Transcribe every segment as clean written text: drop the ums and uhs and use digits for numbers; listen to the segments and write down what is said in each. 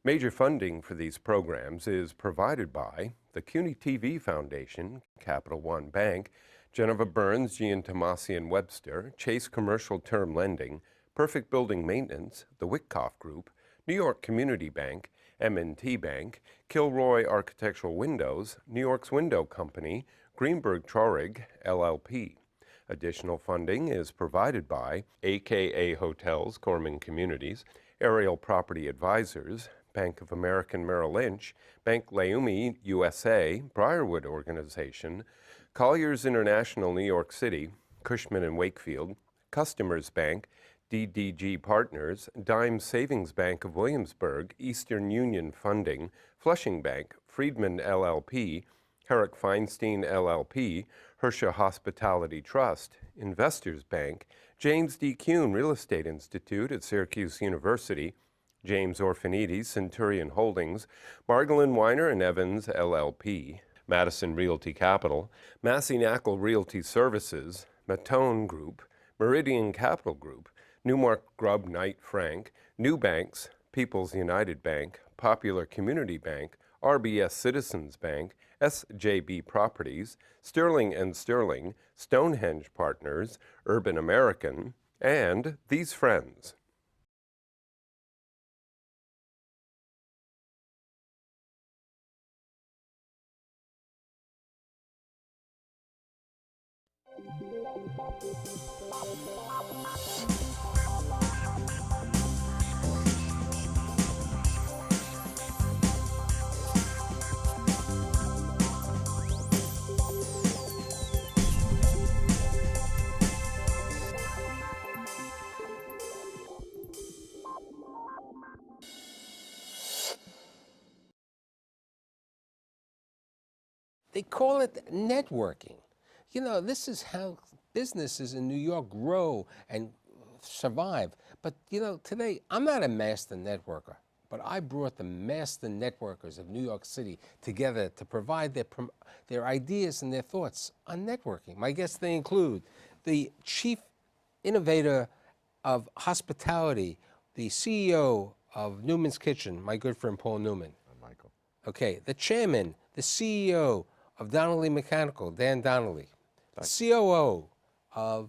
Major funding for these programs is provided by the CUNY TV Foundation, Capital One Bank, Geneva Burns, Giantomasi and Webster, Chase Commercial Term Lending, Perfect Building Maintenance, the Wickoff Group, New York Community Bank, M&T Bank, Kilroy Architectural Windows, New York's Window Company, Greenberg Traurig, LLP. Additional funding is provided by AKA Hotels, Corman Communities, Aerial Property Advisors, Bank of America Merrill Lynch, Bank Leumi USA, Briarwood Organization, Colliers International New York City, Cushman & Wakefield, Customers Bank, DDG Partners, Dime Savings Bank of Williamsburg, Eastern Union Funding, Flushing Bank, Friedman LLP, Herrick Feinstein LLP, Hersha Hospitality Trust, Investors Bank, James D. Kuhn Real Estate Institute at Syracuse University, James Orphanides Centurion Holdings, Margolin Weiner and Evans LLP, Madison Realty Capital, Massey Knackle Realty Services, Matone Group, Meridian Capital Group, Newmark Grubb Knight Frank, New Banks, People's United Bank, Popular Community Bank, RBS Citizens Bank, SJB Properties, Sterling & Sterling, Stonehenge Partners, Urban American, and These Friends. They call it networking. You know, this is how businesses in New York grow and survive. But, you know, today, I'm not a master networker, but I brought the master networkers of New York City together to provide their ideas and their thoughts on networking. My guests, they include the chief innovator of hospitality, the CEO of Newman's Kitchen, my good friend Paul Neuman. Michael. Okay, the chairman, the CEO of Donnelly Mechanical, Dan Donnelly. The COO of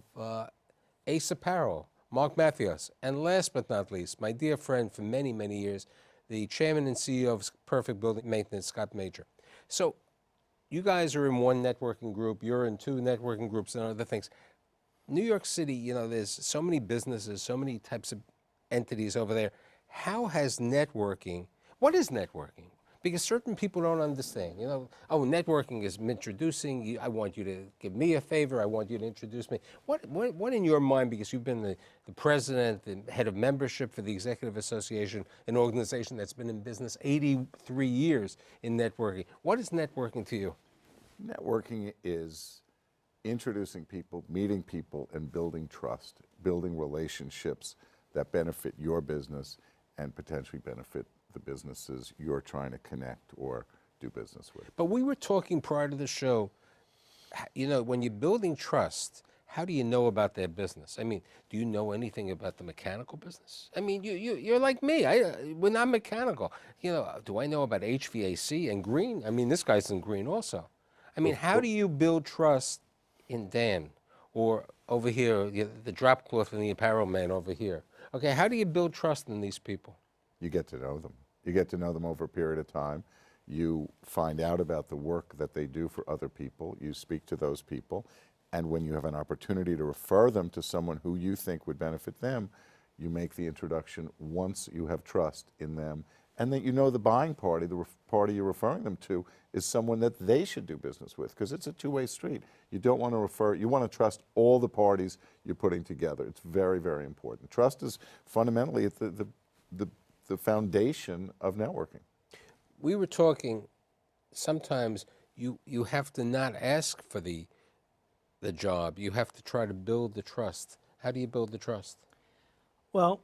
Ace Apparel, Marc Mathios. And last but not least, my dear friend for many, many years, the chairman and CEO of Perfect Building Maintenance, Scott Major. So you guys are in one networking group, you're in two networking groups and other things. New York City, you know, there's so many businesses, so many types of entities over there. How has networking, what is networking? Because certain people don't understand, you know, oh, networking is introducing you. I want you to give me a favor. I want you to introduce me. What in your mind, because you've been the president and head of membership for the Executive Association, an organization that's been in business 83 years in networking. What is networking to you? Networking is introducing people, meeting people, and building trust, building relationships that benefit your business and potentially benefit the businesses you're trying to connect or do business with. But we were talking prior to the show, you know, when you're building trust, how do you know about their business? I mean, do you know anything about the mechanical business? I mean, you're like me. We're not mechanical. You know, do I know about HVAC and green? I mean, this guy's in green also. I mean, how do you build trust in Dan or over here, the drop cloth and the apparel man over here? Okay, how do you build trust in these people? You get to know them. You get to know them over a period of time. You find out about the work that they do for other people. You speak to those people. And when you have an opportunity to refer them to someone who you think would benefit them, you make the introduction once you have trust in them. And that you know the buying party, the party you're referring them to, is someone that they should do business with, because it's a two-way street. You don't want to refer, you want to trust all the parties you're putting together. It's very, very important. Trust is fundamentally at the foundation of networking. We were talking, sometimes you have to not ask for the job. You have to try to build the trust. How do you build the trust? Well,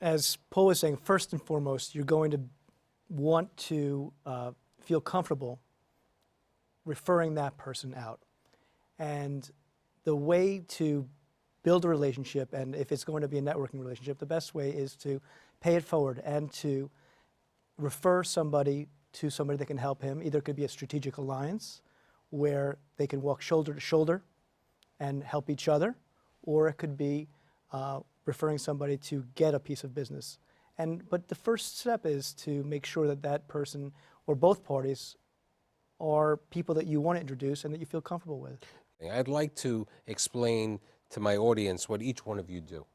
as Paul was saying, first and foremost, you're going to want to feel comfortable referring that person out. And the way to build a relationship, and if it's going to be a networking relationship, the best way is to pay it forward and to refer somebody to somebody that can help him. Either it could be a strategic alliance where they can walk shoulder to shoulder and help each other, or it could be referring somebody to get a piece of business. But the first step is to make sure that that person or both parties are people that you want to introduce and that you feel comfortable with. I'd like to explain to my audience what each one of you do,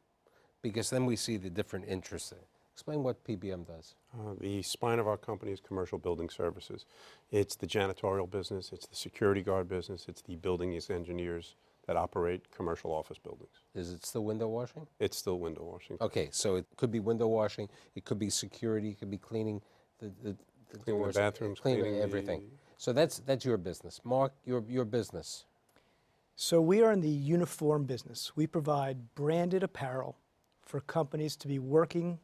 because then we see the different interests. Explain what PBM does. The spine of our company is commercial building services. It's the janitorial business, it's the security guard business, it's the building engineers that operate commercial office buildings. Is it still window washing? It's still window washing. Okay, so it could be window washing, it could be security, it could be cleaning the Cleaning doors, the bathrooms, cleaning everything. So that's your business. Marc, your business. So we are in the uniform business. We provide branded apparel for companies to be working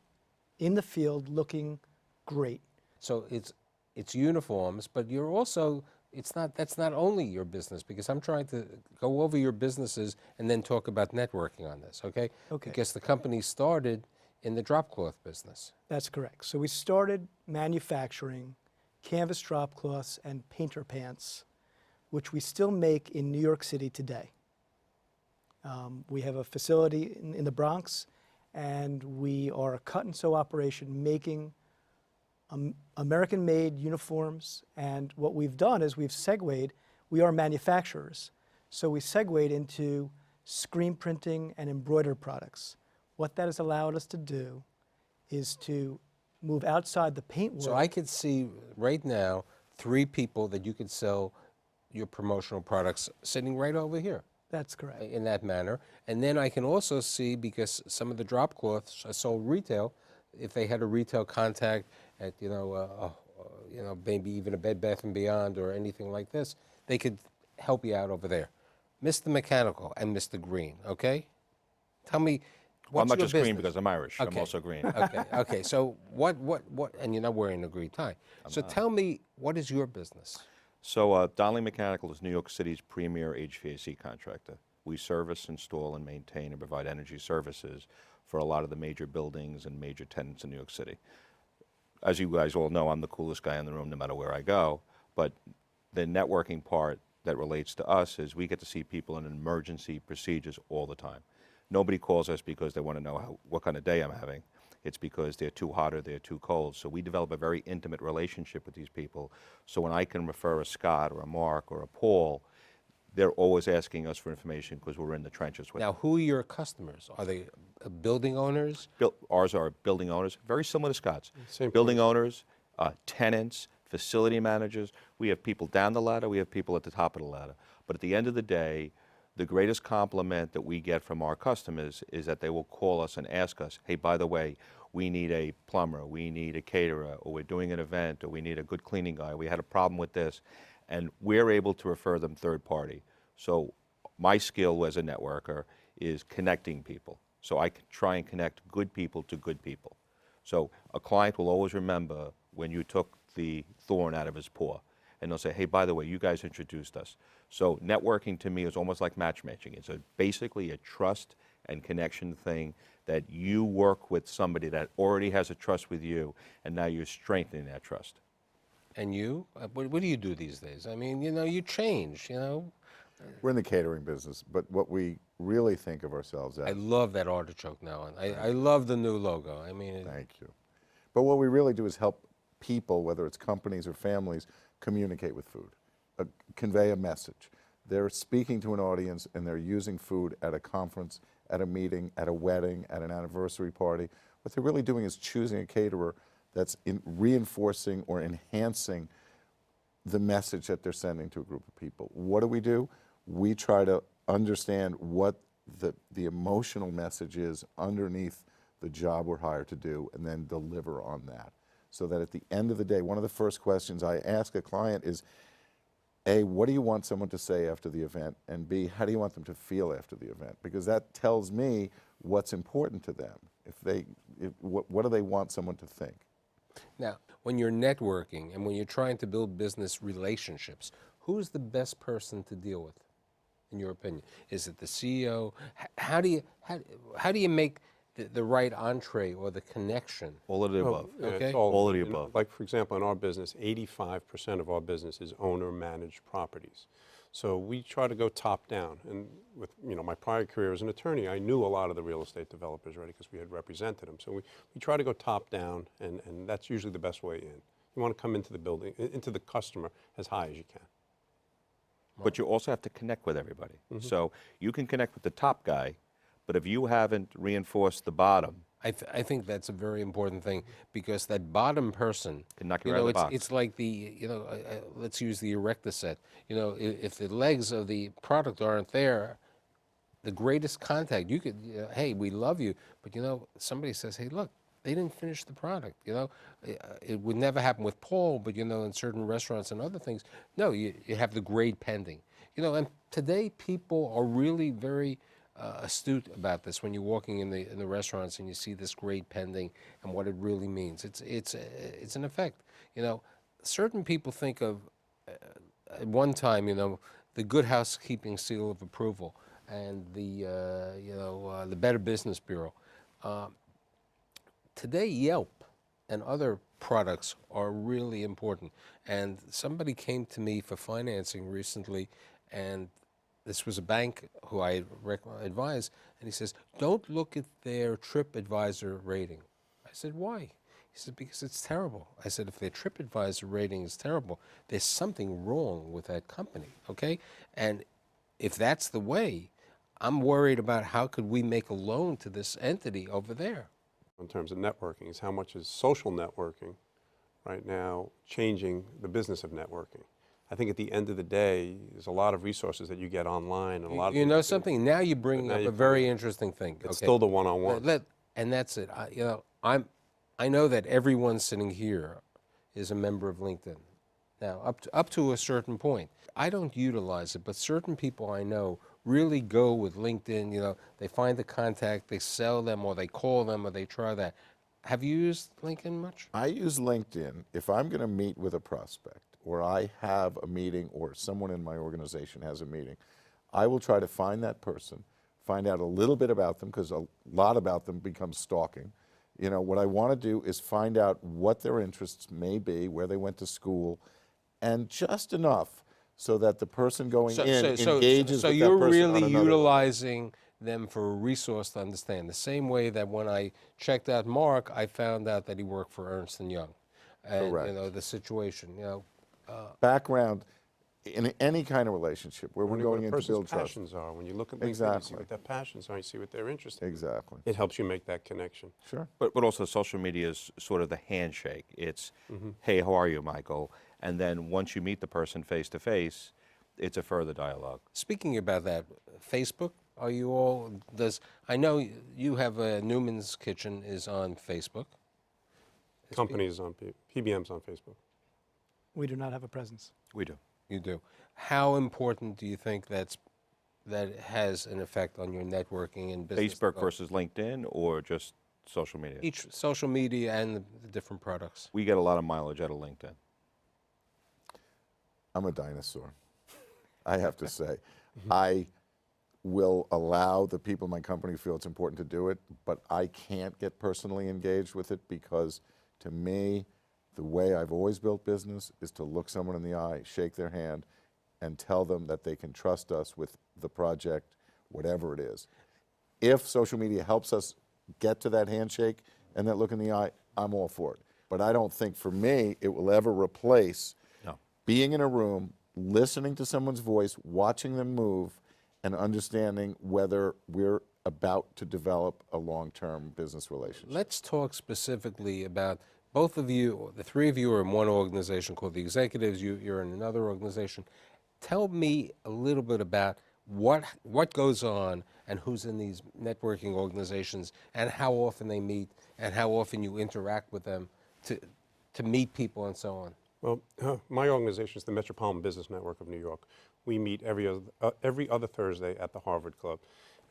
in the field looking great. So it's uniforms, but you're also, that's not only your business, because I'm trying to go over your businesses and then talk about networking on this, okay? Okay. Because the company started in the drop cloth business. That's correct. So we started manufacturing canvas drop cloths and painter pants, which we still make in New York City today. We have a facility in the Bronx, and we are a cut and sew operation making American-made uniforms. And what we've done is we've segued, we are manufacturers, so we segued into screen printing and embroidered products. What that has allowed us to do is to move outside the paint world. So I could see right now 3 people that you could sell your promotional products sitting right over here. That's correct. In that manner. And then I can also see, because some of the drop cloths are sold retail, if they had a retail contact at, maybe even a Bed Bath & Beyond or anything like this, they could help you out over there. Mr. Mechanical and Mr. Green, okay? Tell me, Well, I'm what's not your just green business? because I'm Irish. Okay. I'm also green. Okay, so what, and you're not wearing a green tie. So tell me, what is your business? So Donnelly Mechanical is New York City's premier HVAC contractor. We service, install, and maintain and provide energy services for a lot of the major buildings and major tenants in New York City. As you guys all know, I'm the coolest guy in the room no matter where I go, but the networking part that relates to us is we get to see people in emergency procedures all the time. Nobody calls us because they want to know what kind of day I'm having. It's because they're too hot or they're too cold. So we develop a very intimate relationship with these people. So when I can refer a Scott or a Marc or a Paul, they're always asking us for information because we're in the trenches with them. Now, who are your customers? Are they building owners? Ours are building owners, very similar to Scott's. Same Building owners, tenants, facility managers. We have people down the ladder, we have people at the top of the ladder. But at the end of the day, the greatest compliment that we get from our customers is that they will call us and ask us, hey, by the way, we need a plumber, we need a caterer, or we're doing an event, or we need a good cleaning guy, we had a problem with this, and we're able to refer them third party. So my skill as a networker is connecting people. So I can try and connect good people to good people. So a client will always remember when you took the thorn out of his paw, and they'll say, hey, by the way, you guys introduced us. So networking to me is almost like matchmaking. It's basically a trust and connection thing that you work with somebody that already has a trust with you, and now you're strengthening that trust. And you? What do you do these days? I mean, you change, We're in the catering business, but what we really think of ourselves as... I love that artichoke now. I love the new logo. I mean... Thank you. But what we really do is help people, whether it's companies or families, communicate with food, convey a message. They're speaking to an audience and they're using food at a conference, at a meeting, at a wedding, at an anniversary party. What they're really doing is choosing a caterer that's reinforcing or enhancing the message that they're sending to a group of people. What do? We try to understand what the emotional message is underneath the job we're hired to do, and then deliver on that. So that at the end of the day, one of the first questions I ask a client is, A, what do you want someone to say after the event? And B, how do you want them to feel after the event? Because that tells me what's important to them. What do they want someone to think? Now, when you're networking and when you're trying to build business relationships, who's the best person to deal with, in your opinion? Is it the CEO? How do you make the right entree or the connection. All of the above. Yeah, Okay. it's All of the you know, above. like, for example, in our business, 85% of our business is owner-managed properties. So we try to go top down. And with my prior career as an attorney, I knew a lot of the real estate developers already because we had represented them. So we try to go top down, and that's usually the best way in. You want to come into the building, into the customer as high as you can. But you also have to connect with everybody. So you can connect with the top guy, but if you haven't reinforced the bottom, I think that's a very important thing because that bottom person can knock you out of the box. it's like let's use the erector set. If the legs of the product aren't there, the greatest contact you could, hey, we love you, but somebody says, hey, look, they didn't finish the product. It would never happen with Paul, but in certain restaurants and other things, no, you have the grade pending. And today people are really very astute about this. When you're walking in the restaurants and you see this grade pending and what it really means, it's an effect. Certain people think of at one time, the Good Housekeeping Seal of Approval and the Better Business Bureau. Today, Yelp and other products are really important. And somebody came to me for financing recently, and this was a bank who I advised, and he says, don't look at their TripAdvisor rating. I said, why? He said, because it's terrible. I said, if their TripAdvisor rating is terrible, there's something wrong with that company, okay? And if that's the way, I'm worried about how could we make a loan to this entity over there. In terms of networking, is how much is social networking right now changing the business of networking. I think at the end of the day, there's a lot of resources that you get online, and a lot of You know something? Now you're bringing up a very interesting thing. It's okay? still the one-on-one. And that's it. I know that everyone sitting here is a member of LinkedIn. Now, up to a certain point, I don't utilize it, but certain people I know really go with LinkedIn. They find the contact, they sell them, or they call them, or they try that. Have you used LinkedIn much? I use LinkedIn if I'm going to meet with a prospect, or I have a meeting, or someone in my organization has a meeting. I will try to find that person, find out a little bit about them, because a lot about them becomes stalking. What I want to do is find out what their interests may be, where they went to school, and just enough so that the person going in engages with that person. So you're really on another utilizing them for a resource to understand. The same way that when I checked out Marc, I found out that he worked for Ernst & Young. And, Correct. the situation, background in any kind of relationship where we're going in to build trust. Passions are. When you look at LinkedIn, you Exactly. see what their passions are, you see what they're interested in. Exactly. It helps you make that connection. Sure. But also social media is sort of the handshake. It's, hey, how are you, Michael? And then once you meet the person face to face, it's a further dialogue. Speaking about that, Facebook, are you all, I know you have Newman's Kitchen is on Facebook. Companies on, PBM's on Facebook. We do not have a presence. We do. You do. How important do you think that has an effect on your networking and business? Facebook versus LinkedIn, or just social media? Each social media and the different products. We get a lot of mileage out of LinkedIn. I'm a dinosaur, I have to say. I will allow the people in my company feel it's important to do it, but I can't get personally engaged with it because, to me, the way I've always built business is to look someone in the eye, shake their hand, and tell them that they can trust us with the project, whatever it is. If social media helps us get to that handshake and that look in the eye, I'm all for it. But I don't think, for me, it will ever replace being in a room, listening to someone's voice, watching them move, and understanding whether we're about to develop a long-term business relationship. Let's talk specifically about both of you, the three of you are in one organization called the Executives, you're in another organization. Tell me a little bit about what goes on and who's in these networking organizations and how often they meet and how often you interact with them to meet people and so on. Well, my organization is the Metropolitan Business Network of New York. We meet every other Thursday at the Harvard Club.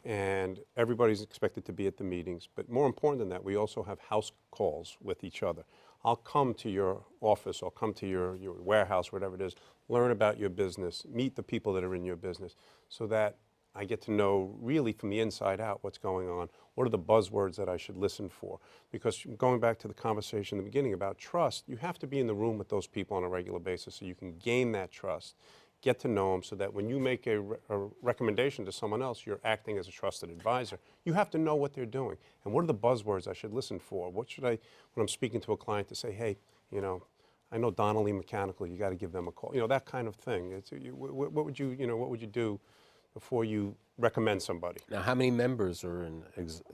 And everybody's expected to be at the meetings. But more important than that, we also have house calls with each other. I'll come to your office, I'll come to your warehouse, whatever it is, learn about your business, meet the people that are in your business, so that I get to know really from the inside out what's going on. What are the buzzwords that I should listen for? Because going back to the conversation in the beginning about trust, you have to be in the room with those people on a regular basis so you can gain that trust, get to know them so that when you make a recommendation to someone else, you're acting as a trusted advisor. You have to know what they're doing. And what are the buzzwords I should listen for? What should I, when I'm speaking to a client, to say, hey, you know, I know Donnelly Mechanical, you got to give them a call. You know, that kind of thing. What would you, what would you do before you recommend somebody? Now, how many members are in?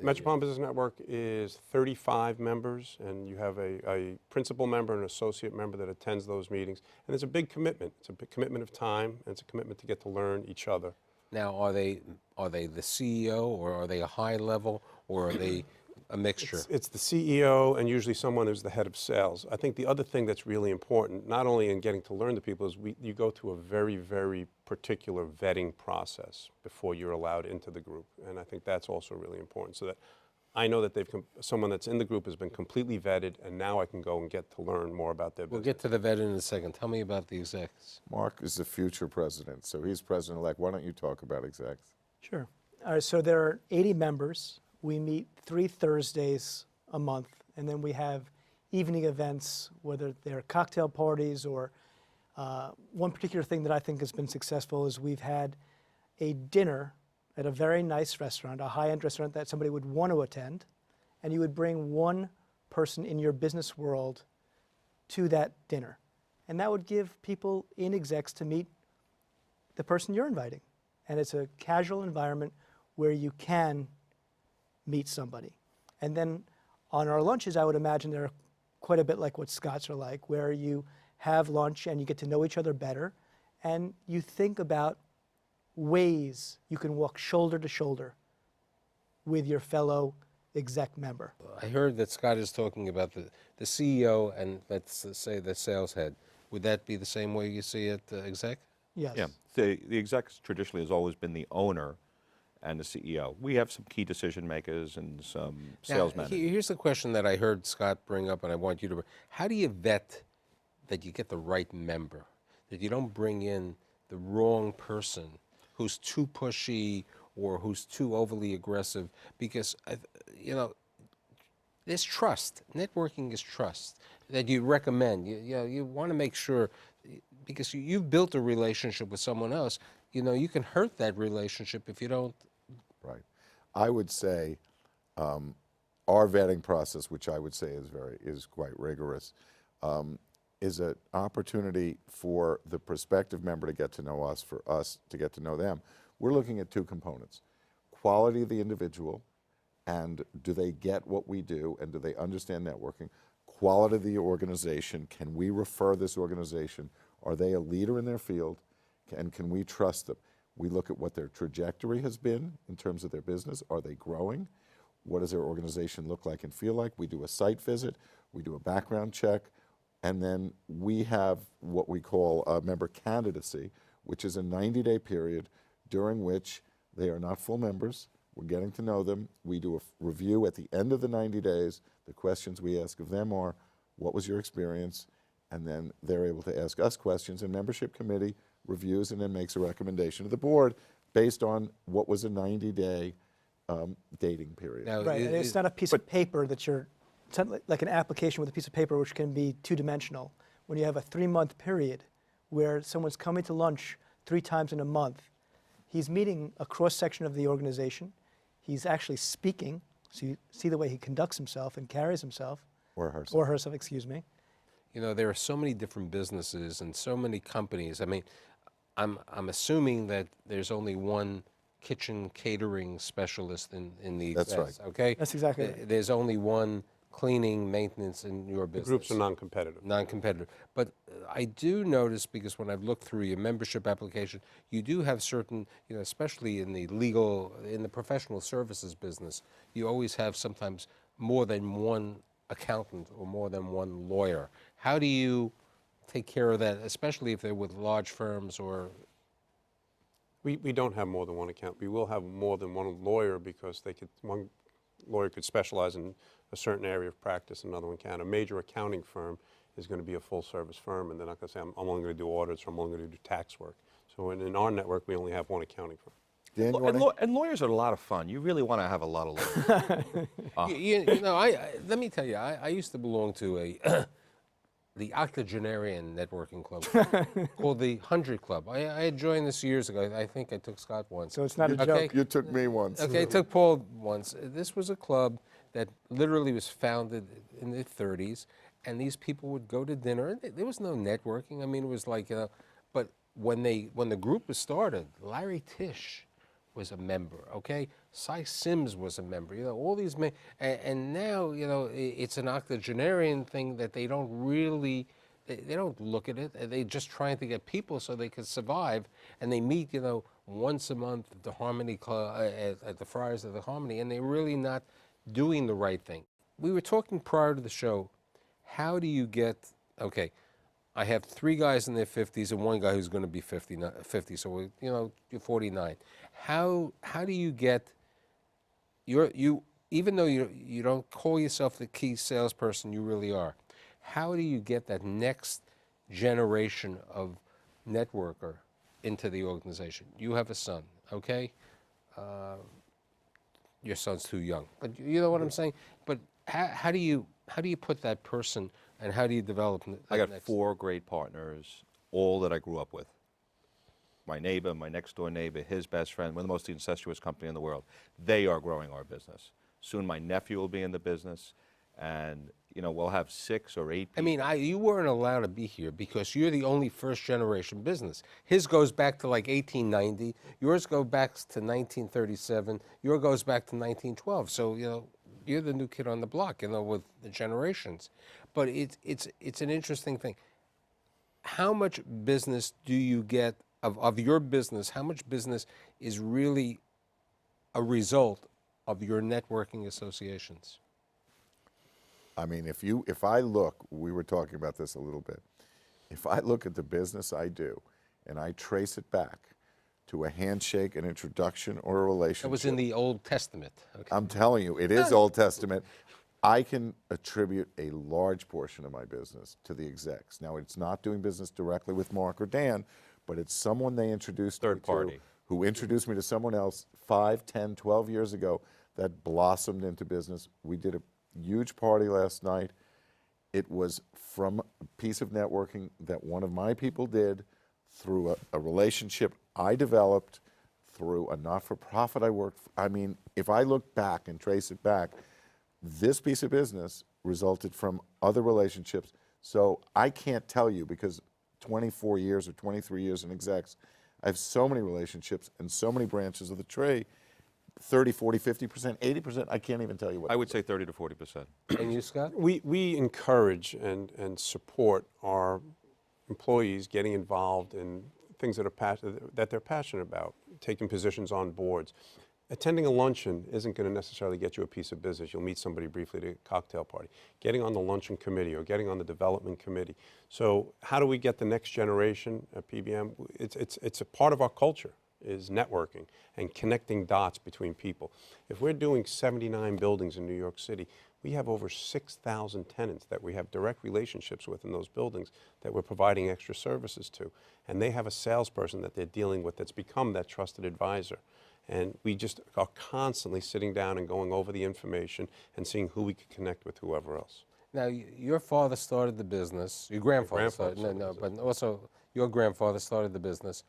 Metropolitan Business Network is 35 members, and you have a principal member and an associate member that attends those meetings. And it's a big commitment. It's a big commitment of time, and it's a commitment to get to learn each other. Now, are they the CEO, or are they a high level, or are they a mixture? It's the CEO and usually someone who's the head of sales. I think the other thing that's really important, not only in getting to learn the people, is you go through a very, very particular vetting process before you're allowed into the group. And I think that's also really important, so that I know that someone that's in the group has been completely vetted, and now I can go and get to learn more about their business. We'll get to the vet in a second. Tell me about the execs. Marc is the future president, so he's president-elect. Why don't you talk about execs? Sure. All right, so there are 80 members. We meet 3 Thursdays a month, and then we have evening events, whether they're cocktail parties or one particular thing that I think has been successful is we've had a dinner at a very nice restaurant, a high-end restaurant that somebody would want to attend, and you would bring one person in your business world to that dinner. And that would give people in execs to meet the person you're inviting. And it's a casual environment where you can meet somebody. And then on our lunches, I would imagine they're quite a bit like what Scott's are like, where you have lunch and you get to know each other better, and you think about ways you can walk shoulder to shoulder with your fellow exec member. I heard that Scott is talking about the CEO and, let's say, the sales head. Would that be the same way you see it, exec? Yes. Yeah, the exec traditionally has always been the owner and the CEO. We have some key decision makers and some sales managers. Here's the question that I heard Scott bring up, and I want you to. How do you vet that you get the right member, that you don't bring in the wrong person who's too pushy or who's too overly aggressive? Because, there's trust. Networking is trust that you recommend. You want to make sure, because you've built a relationship with someone else, you can hurt that relationship if you don't. Right. I would say our vetting process, which I would say is quite rigorous, is an opportunity for the prospective member to get to know us, for us to get to know them. We're looking at 2 components: quality of the individual, and do they get what we do, and do they understand networking? Quality of the organization, can we refer this organization? Are they a leader in their field, and can we trust them? We look at what their trajectory has been in terms of their business. Are they growing? What does their organization look like and feel like? We do a site visit, we do a background check, and then we have what we call a member candidacy, which is a 90-day period during which they are not full members. We're getting to know them. We do a review at the end of the 90 days. The questions we ask of them are, what was your experience? And then they're able to ask us questions, and membership committee reviews and then makes a recommendation to the board based on what was a 90-day dating period. Now, right, and it's not a piece of paper that it's not like an application with a piece of paper which can be 2-dimensional. When you have a 3-month period where someone's coming to lunch 3 times in a month, he's meeting a cross-section of the organization, he's actually speaking, so you see the way he conducts himself and carries himself. Or herself. Or herself, excuse me. There are so many different businesses and so many companies. I mean, I'm assuming that there's only one kitchen catering specialist in the That's execs, right. okay? That's exactly right. There's only one cleaning maintenance in your business. The groups are non-competitive. Non-competitive. But I do notice, because when I've looked through your membership application, you do have certain, especially in the professional services business, you always have sometimes more than one accountant or more than one lawyer. How do you take care of that, especially if they're with large firms or? We don't have more than one accountant. We will have more than one lawyer, because one lawyer could specialize in a certain area of practice, another one can. A major accounting firm is going to be a full-service firm, and they're not going to say, I'm only going to do audits, or I'm only going to do tax work. So in our network, we only have one accounting firm. Dan, you wanna- And lawyers are a lot of fun. You really want to have a lot of lawyers. You know, let me tell you, I used to belong to the octogenarian networking club called the 100 Club. I had joined this years ago. I think I took Scott once. So it's not a Okay. joke. You took me once. Okay, it took Paul once. This was a club that literally was founded in the 30s, and these people would go to dinner. And there was no networking. I mean, it was like, but when the group was started, Larry Tisch was a member. Okay, Cy Sims was a member. You know, all these men, and now you know it's an octogenarian thing that they don't really. They don't look at it. They're just trying to get people so they can survive, and they meet, you know, once a month at the Harmony Club, at the Friars of the Harmony, and they're really not doing the right thing. We were talking prior to the show, how do you get, okay, I have 3 guys in their 50s and 1 guy who's going to be 50, so you know, you're 49. How do you get, even though you don't call yourself the key salesperson, you really are. How do you get that next generation of networker into the organization? You have a son, okay? Your son's too young, but you know what I'm saying? But how do you put that person, and how do you develop? I got 4 great partners, all that I grew up with. My neighbor, my next door neighbor, his best friend. We're the most incestuous company in the world. They are growing our business. Soon my nephew will be in the business, and you know, we'll have 6 or 8 people. I mean, you weren't allowed to be here because you're the only first-generation business. His goes back to like 1890. Yours goes back to 1937. Yours goes back to 1912. So, you know, you're the new kid on the block, you know, with the generations. But it's an interesting thing. How much business do you get of your business? How much business is really a result of your networking associations? I mean, if I look, we were talking about this a little bit. If I look at the business I do and I trace it back to a handshake, an introduction, or a relationship. That was in the Old Testament. Okay. I'm telling you, it is Old Testament. I can attribute a large portion of my business to the execs. Now, it's not doing business directly with Marc or Dan, but it's someone they introduced me Third party. to, who introduced me to someone else 5, 10, 12 years ago that blossomed into business. We did a huge party last night. It was from a piece of networking that one of my people did through a relationship I developed through a not-for-profit I worked for. I mean, if I look back and trace it back, this piece of business resulted from other relationships. So I can't tell you, because 24 years or 23 years in execs, I have so many relationships and so many branches of the trade. 30, 40, 50%, 80%, I can't even tell you what. I would say 30 to 40%. And you, Scott? We encourage and support our employees getting involved in things that they're passionate about, taking positions on boards. Attending a luncheon isn't going to necessarily get you a piece of business. You'll meet somebody briefly at a cocktail party. Getting on the luncheon committee or getting on the development committee. So how do we get the next generation at PBM? It's a part of our culture, is networking and connecting dots between people. If we're doing 79 buildings in New York City, we have over 6,000 tenants that we have direct relationships with in those buildings that we're providing extra services to. And they have a salesperson that they're dealing with that's become that trusted advisor. And we just are constantly sitting down and going over the information and seeing who we can connect with, whoever else. Now, your father started the business. Your grandfather started, but also your grandfather started the business.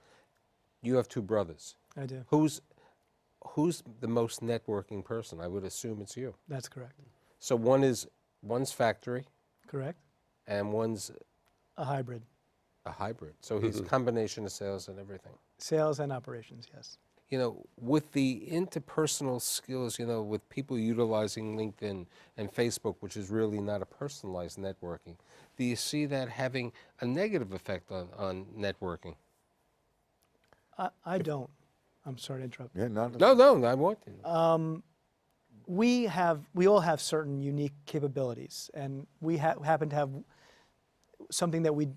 You have 2 brothers. I do. Who's the most networking person? I would assume it's you. That's correct. So one's factory, Correct. and one's A hybrid. a hybrid. So he's a combination of sales and everything. Sales and operations, yes. You know, with the interpersonal skills, you know, with people utilizing LinkedIn and Facebook, which is really not a personalized networking, do you see that having a negative effect on networking? I don't. I'm sorry to interrupt. Yeah, not No, I want to. We all have certain unique capabilities, and we happen to have something that we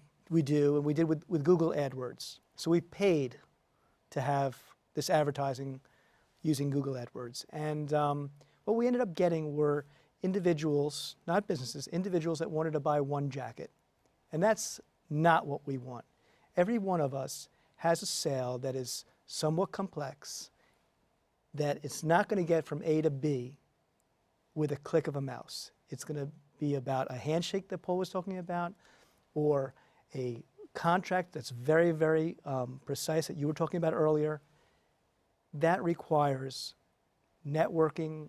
do, and we did with Google AdWords. So we paid to have this advertising using Google AdWords. And what we ended up getting were individuals, not businesses, individuals that wanted to buy one jacket. And that's not what we want. Every one of us has a sale that is somewhat complex, that it's not going to get from A to B with a click of a mouse. It's going to be about a handshake that Paul was talking about, or a contract that's very, very precise that you were talking about earlier. That requires networking,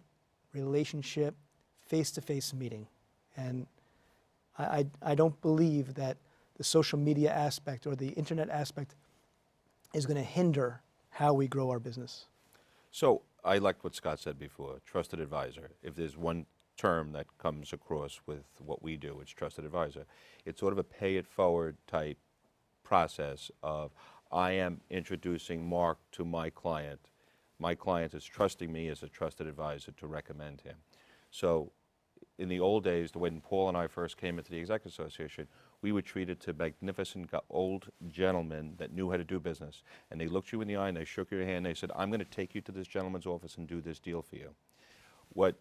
relationship, face-to-face meeting. And I don't believe that the social media aspect or the internet aspect is going to hinder how we grow our business. So I liked what Scott said before, trusted advisor. If there's one term that comes across with what we do, it's trusted advisor. It's sort of a pay it forward type process of, I am introducing Mark to my client. My client is trusting me as a trusted advisor to recommend him. So in the old days, when Paul and I first came into the Executive Association, we were treated to magnificent old gentlemen that knew how to do business. And they looked you in the eye and they shook your hand and they said, I'm going to take you to this gentleman's office and do this deal for you. What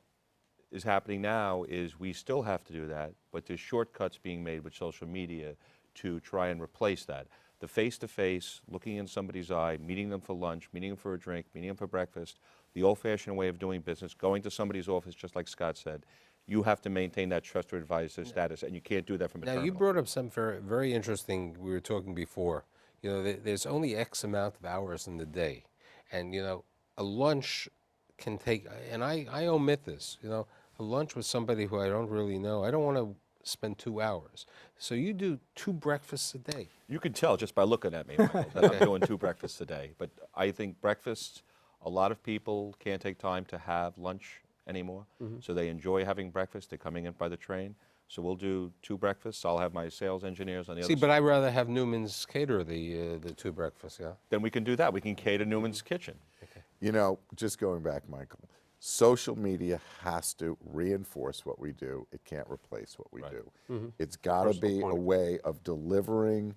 is happening now is we still have to do that, but there's shortcuts being made with social media to try and replace that. The face-to-face, looking in somebody's eye, meeting them for lunch, meeting them for a drink, meeting them for breakfast, the old-fashioned way of doing business, going to somebody's office, just like Scott said, you have to maintain that trusted advisor status, and you can't do that from a Now, terminal. you brought up something very, very interesting. We were talking before. You know, there's only X amount of hours in the day. And, you know, a lunch can take, and I omit this, you know, a lunch with somebody who I don't really know, I don't want to spend 2 hours. So you do 2 breakfasts a day. You can tell just by looking at me, Michael, that I'm doing 2 breakfasts a day. But I think breakfasts, a lot of people can't take time to have lunch anymore. So they enjoy having breakfast. They're coming in by the train. So we'll do 2 breakfasts. I'll have my sales engineers on the other See, side. but I'd rather have Newman's cater the 2 breakfasts, yeah? Then we can do that. We can cater Newman's Kitchen. You know, just going back, Michael, social media has to reinforce what we do. It can't replace what we do. It's got to be a way of delivering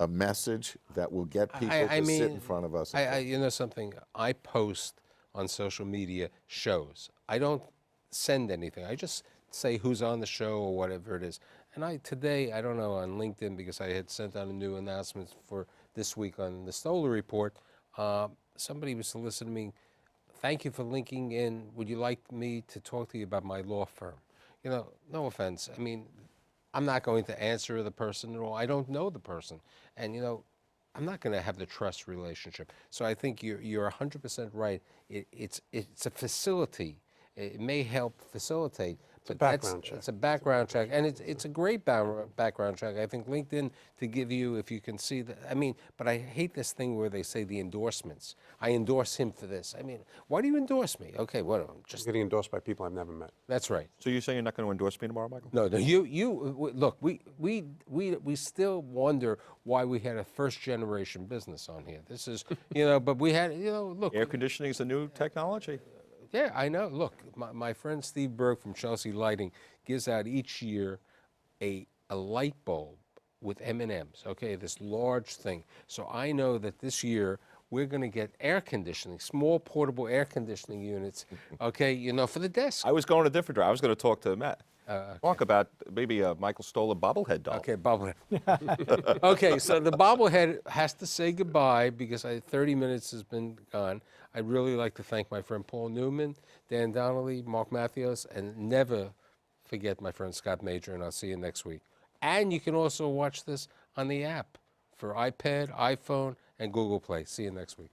a message that will get people to sit in front of us. And You know something? I post on social media shows. I don't send anything. I just say who's on the show or whatever it is. And today, I don't know, on LinkedIn, because I had sent out a new announcement for this week on the Stoller Report, somebody was soliciting me, thank you for linking in. Would you like me to talk to you about my law firm? You know, no offense. I mean, I'm not going to answer the person at all. I don't know the person. And, you know, I'm not going to have the trust relationship. So I think you're 100% right. It's a facility. It may help facilitate, but it's a background check, and it's a great background check. I think LinkedIn, to give you, if you can see that. I mean, but I hate this thing where they say the endorsements. I endorse him for this. I mean, why do you endorse me? Okay, what? I'm just Getting endorsed by people I've never met. That's right. So you're saying you're not going to endorse me tomorrow, Michael? No, look. We still wonder why we had a first-generation business on here. This is, you know, but we had, you know, look. Air conditioning is the new technology. Yeah, I know. Look, my friend Steve Berg from Chelsea Lighting gives out each year a light bulb with M&Ms, okay, this large thing. So I know that this year we're going to get air conditioning, small portable air conditioning units, okay, you know, for the desk. I was going a different direction. I was going to talk to Matt. Talk about maybe Michael stole a bobblehead doll. Okay, bobblehead. Okay, so the bobblehead has to say goodbye because 30 minutes has been gone. I'd really like to thank my friend Paul Neuman, Dan Donnelly, Marc Mathios, and never forget my friend Scott Major, and I'll see you next week. And you can also watch this on the app for iPad, iPhone, and Google Play. See you next week.